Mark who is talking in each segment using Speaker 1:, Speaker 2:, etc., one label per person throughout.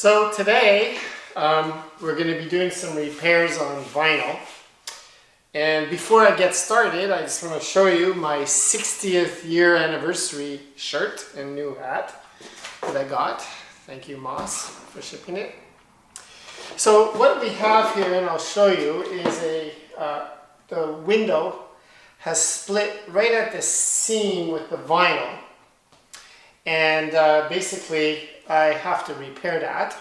Speaker 1: So today we're going to be doing some repairs on vinyl, and before I get started I just want to show you my 60th year anniversary shirt and new hat that I got. Thank you, Moss, for shipping it. So what we have here, and I'll show you, is the window has split right at the seam with the vinyl, and basically I have to repair that.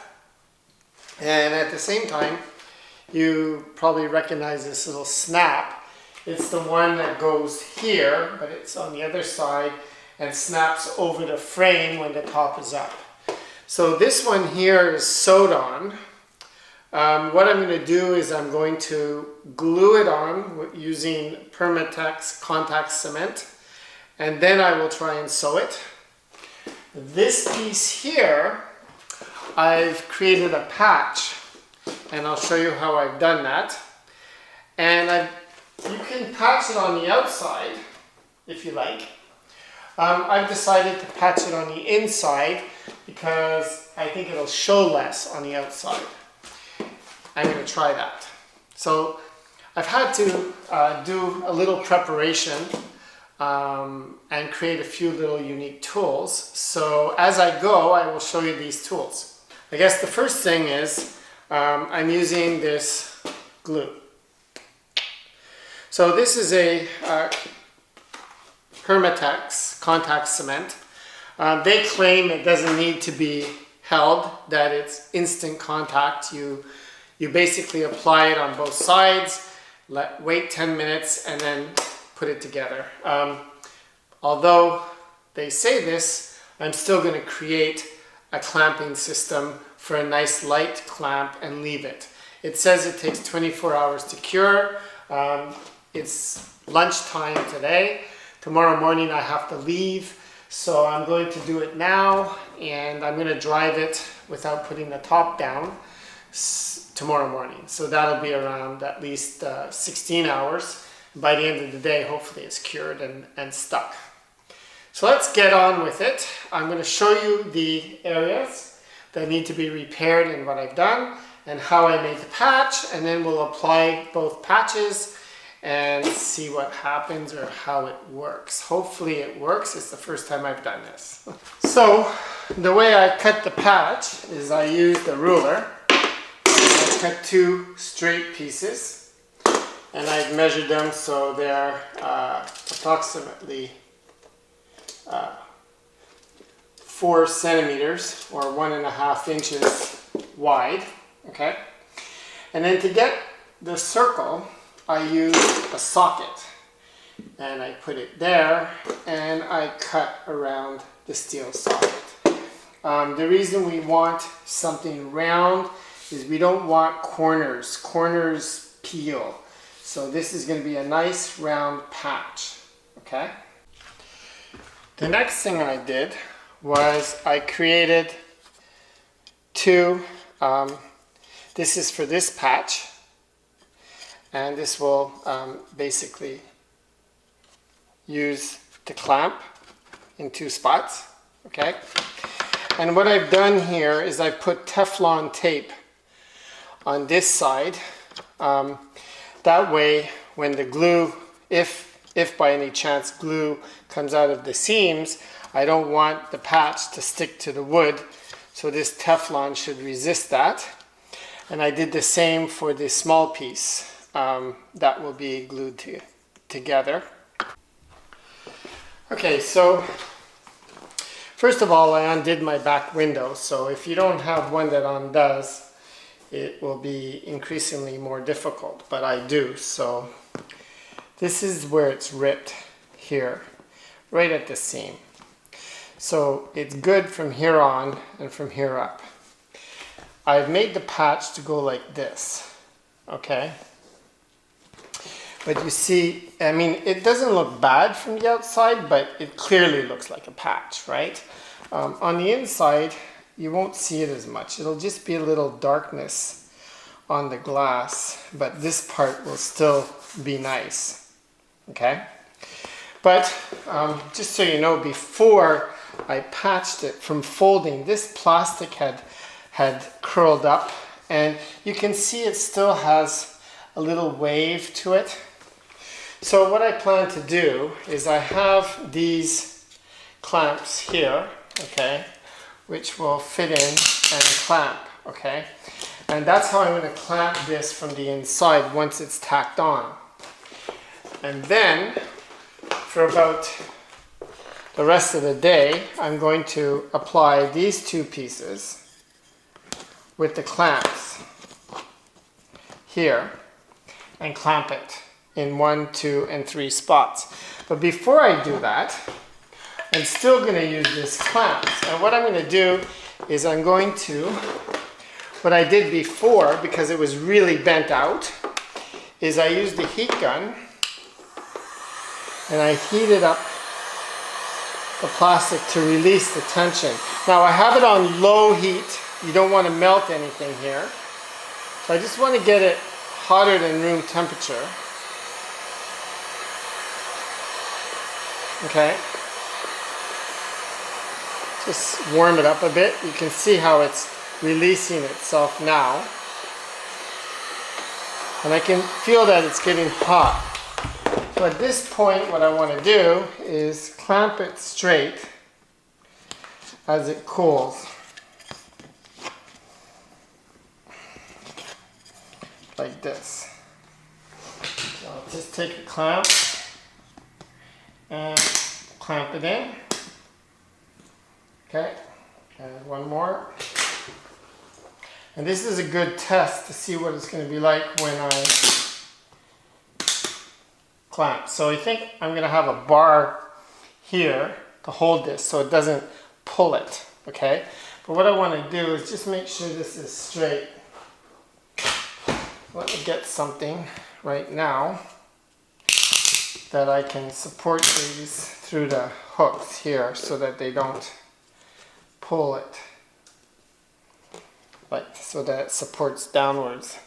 Speaker 1: And at the same time, you probably recognize this little snap. It's the one that goes here, but it's on the other side and snaps over the frame when the top is up. So this one here is sewed on. What I'm going to do is I'm going to glue it on using Permatex contact cement, and then I will try and sew it. This piece here, I've created a patch, and I'll show you how I've done that. And you can patch it on the outside if you like. I've decided to patch it on the inside because I think it'll show less on the outside. I'm going to try that. So I've had to do a little preparation and create a few little unique tools. So as I go, I will show you these tools. I guess the first thing is I'm using this glue. So this is a Permatex contact cement. They claim it doesn't need to be held, that it's instant contact. You basically apply it on both sides, wait 10 minutes, and then put it together. Although they say this, I'm still going to create a clamping system for a nice light clamp and leave it. It says it takes 24 hours to cure. It's lunchtime today. Tomorrow morning I have to leave, so I'm going to do it now, and I'm going to drive it without putting the top down tomorrow morning. So that'll be around at least 16 hours. By the end of the day, hopefully it's cured and stuck. So let's get on with it. I'm going to show you the areas that need to be repaired and what I've done and how I made the patch, and then we'll apply both patches and see what happens or how it works. Hopefully it works. It's the first time I've done this. So the way I cut the patch is I used a ruler. I cut two straight pieces, and I've measured them so they're approximately 4 centimeters or 1.5 inches wide. Okay, and then to get the circle, I used a socket, and I put it there, and I cut around the steel socket. The reason we want something round is we don't want corners. Corners peel. So this is going to be a nice round patch. Okay. The next thing I did was I created two. This is for this patch, and this will basically use to clamp in 2 spots. Okay. And what I've done here is I've put Teflon tape on this side. That way, when the glue, if by any chance glue comes out of the seams, I don't want the patch to stick to the wood, so this Teflon should resist that. And I did the same for this small piece that will be glued together. Okay, so first of all, I undid my back window. So if you don't have one that undoes, it will be increasingly more difficult, but I do. So this is where it's ripped here, right at the seam. So it's good from here on and from here up. I've made the patch to go like this, okay? But you see, I mean, it doesn't look bad from the outside, but it clearly looks like a patch, right? On the inside, you won't see it as much. It'll just be a little darkness on the glass, but this part will still be nice, okay? But just so you know, before I patched it from folding, this plastic had had curled up, and you can see it still has a little wave to it. So what I plan to do is I have these clamps here, okay, which will fit in and clamp, okay, and that's how I'm going to clamp this from the inside once it's tacked on. And then for about the rest of the day, I'm going to apply these two pieces with the clamps here and clamp it in 1, 2, and 3 spots. But before I do that, I'm still going to use this clamp. And what I'm going to do is I'm going to, what I did before, because it was really bent out, is I used the heat gun and I heated up the plastic to release the tension. Now I have it on low heat. You don't want to melt anything here. So I just want to get it hotter than room temperature. Okay. Just warm it up a bit. You can see how it's releasing itself now. And I can feel that it's getting hot. So at this point, what I want to do is clamp it straight as it cools. Like this. So I'll just take a clamp and clamp it in. Okay, and one more. And this is a good test to see what it's going to be like when I clamp. So I think I'm going to have a bar here to hold this so it doesn't pull it, okay? But what I want to do is just make sure this is straight. Let me get something right now that I can support these through the hooks here so that they don't pull it, like so that it supports downwards.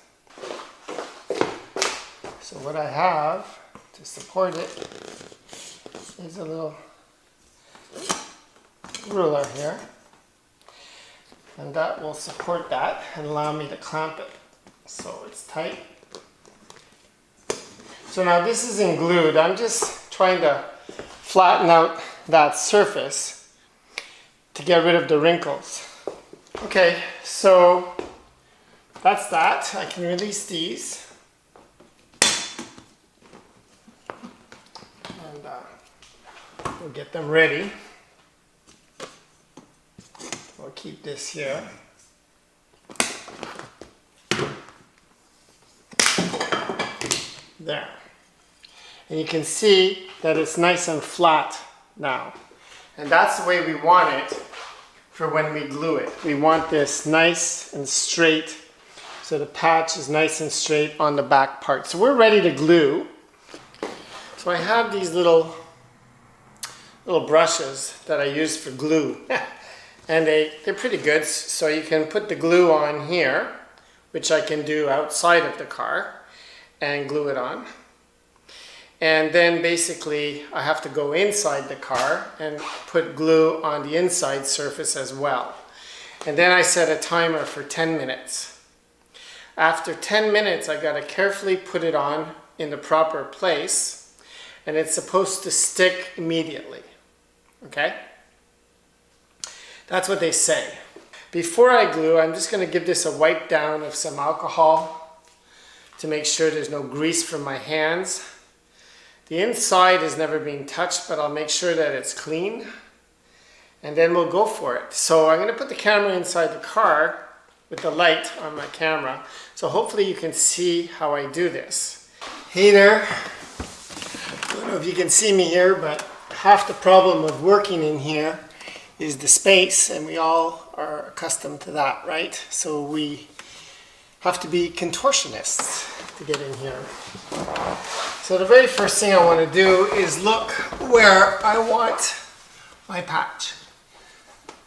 Speaker 1: So what I have to support it is a little ruler here, and that will support that and allow me to clamp it so it's tight. So now this isn't glued. I'm just trying to flatten out that surface to get rid of the wrinkles. Okay, so that's that. I can release these. We'll get them ready. We'll keep this here. There. And you can see that it's nice and flat now. And that's the way we want it for when we glue it. We want this nice and straight, so the patch is nice and straight on the back part. So we're ready to glue. So I have these little brushes that I use for glue. And they're pretty good. So you can put the glue on here, which I can do outside of the car, and glue it on. And then basically I have to go inside the car and put glue on the inside surface as well. And then I set a timer for 10 minutes. After 10 minutes, I gotta carefully put it on in the proper place, and it's supposed to stick immediately. Okay? That's what they say. Before I glue, I'm just gonna give this a wipe down of some alcohol to make sure there's no grease from my hands. The inside has never been touched, but I'll make sure that it's clean, and then we'll go for it. So I'm going to put the camera inside the car with the light on my camera, so hopefully you can see how I do this. Hey there, I don't know if you can see me here, but half the problem of working in here is the space, and we all are accustomed to that, right? So we have to be contortionists to get in here. So the very first thing I want to do is look where I want my patch.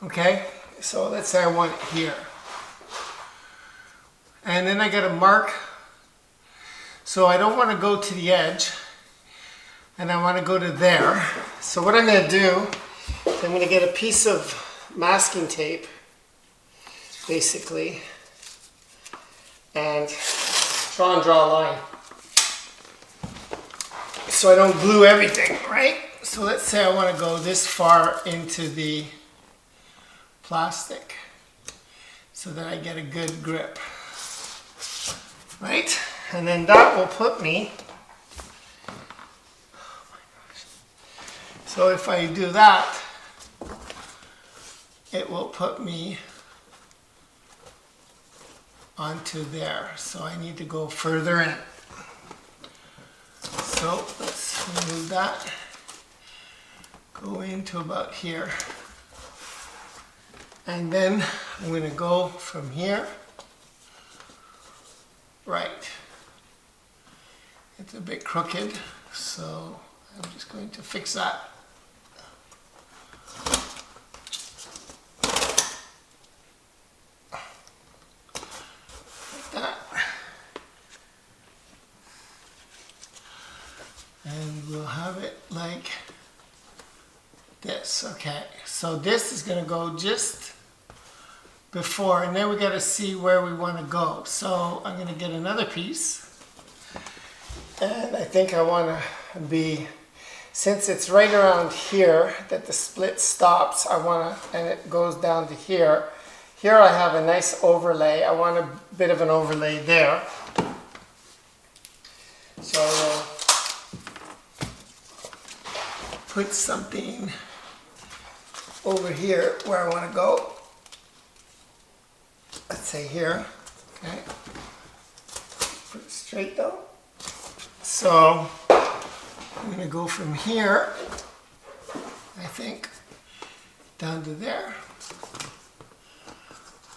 Speaker 1: Okay, so let's say I want it here. And then I got to mark, so I don't want to go to the edge, and I want to go to there. So what I'm going to do is I'm going to get a piece of masking tape, basically, and draw a line. So I don't glue everything, right? So let's say I want to go this far into the plastic so that I get a good grip, right? And then that will put me, oh my gosh. So if I do that, it will put me onto there. So I need to go further in. So let's remove that. Go into about here. And then I'm going to go from here. Right. It's a bit crooked, so I'm just going to fix that. Like that. And we'll have it like this. Okay, so this is going to go just before, and then we got to see where we want to go. So I'm going to get another piece, and I think I want to be, since it's right around here that the split stops, I want to, and it goes down to here. Here I have a nice overlay. I want a bit of an overlay there. So I will put something over here where I want to go. Let's say here, okay. Put it straight though. So I'm going to go from here, I think, down to there.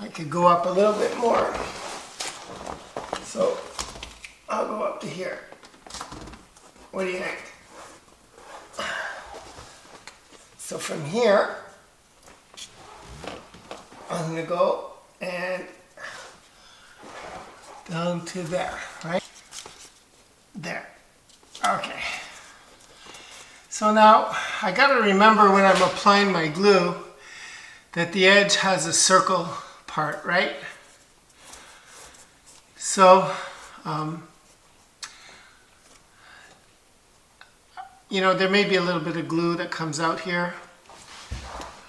Speaker 1: I could go up a little bit more. So I'll go up to here. What do you think? So from here, I'm going to go and down to there, right? There. Okay. So now I got to remember when I'm applying my glue that the edge has a circle part, right? So, you know, there may be a little bit of glue that comes out here.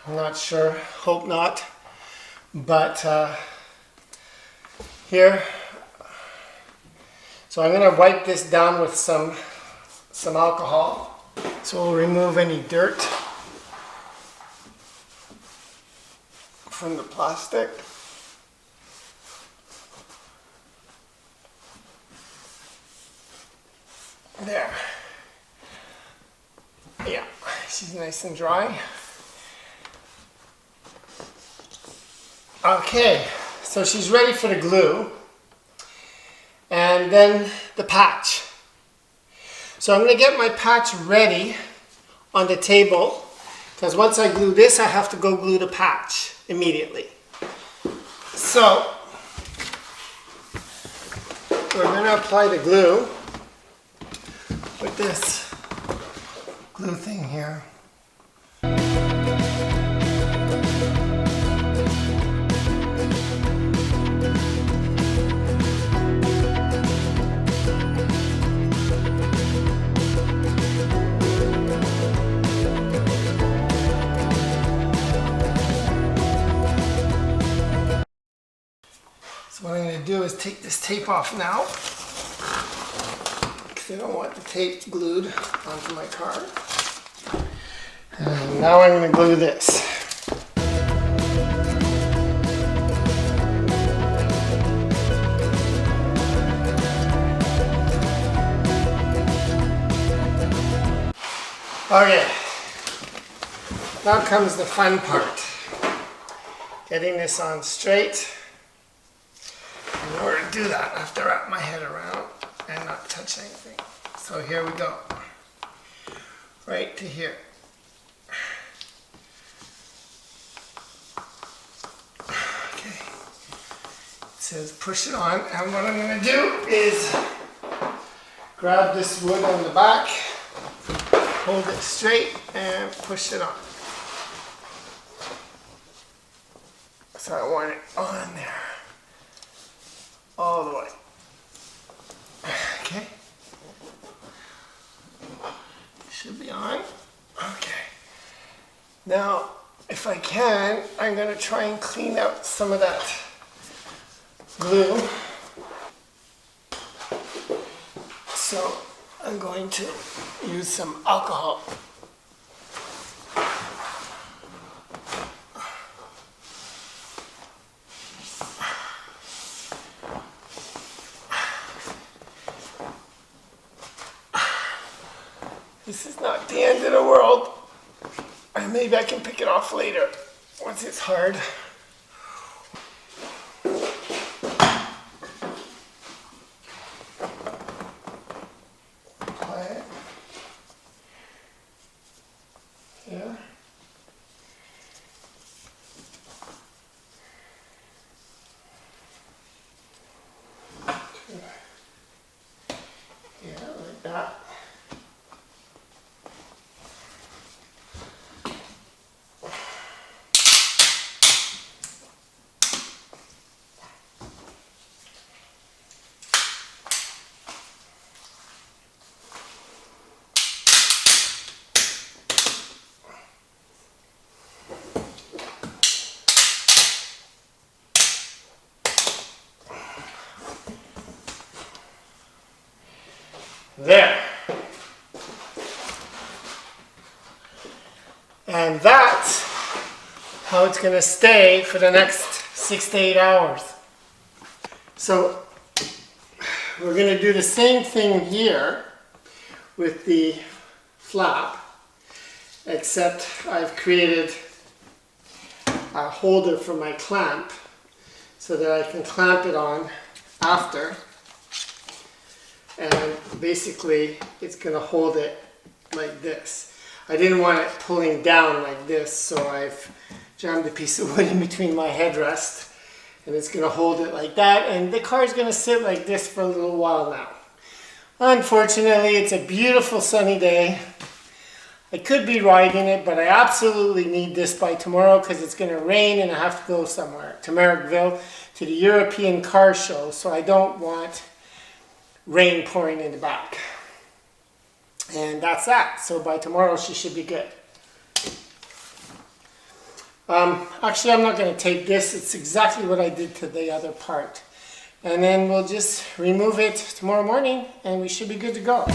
Speaker 1: I'm not sure. Hope not. But here, so I'm going to wipe this down with some alcohol. So we'll remove any dirt from the plastic. There. Yeah, she's nice and dry. Okay, so she's ready for the glue, and then the patch. So I'm going to get my patch ready on the table, because once I glue this, I have to go glue the patch immediately. So we're going to apply the glue with this glue thing here. So what I'm going to do is take this tape off now, because I don't want the tape glued onto my card. And now I'm going to glue this. Okay, now comes the fun part. Getting this on straight. In order to do that, I have to wrap my head around and not touch anything. So here we go. Right to here. Okay. It says push it on, and what I'm going to do is grab this wood on the back, hold it straight, and push it on. So I want it on there. All the way. Okay. Should be on. Okay. Now, if I can, I'm going to try and clean out some of that glue. So I'm going to use some alcohol. This is not the end of the world. And maybe I can pick it off later once it's hard. Apply it. Yeah. Yeah, like that. There. And that's how it's going to stay for the next 6 to 8 hours. So we're going to do the same thing here with the flap, except I've created a holder for my clamp so that I can clamp it on after. And basically it's going to hold it like this. I didn't want it pulling down like this, so I've jammed a piece of wood in between my headrest, and it's going to hold it like that, and the car is going to sit like this for a little while now. Unfortunately, it's a beautiful sunny day. I could be riding it, but I absolutely need this by tomorrow because it's going to rain and I have to go somewhere, to Merrickville, to the European Car Show, so I don't want rain pouring in the back. And that's that. So by tomorrow she should be good. Actually, I'm not going to take this. It's exactly what I did to the other part. And then we'll just remove it tomorrow morning and we should be good to go.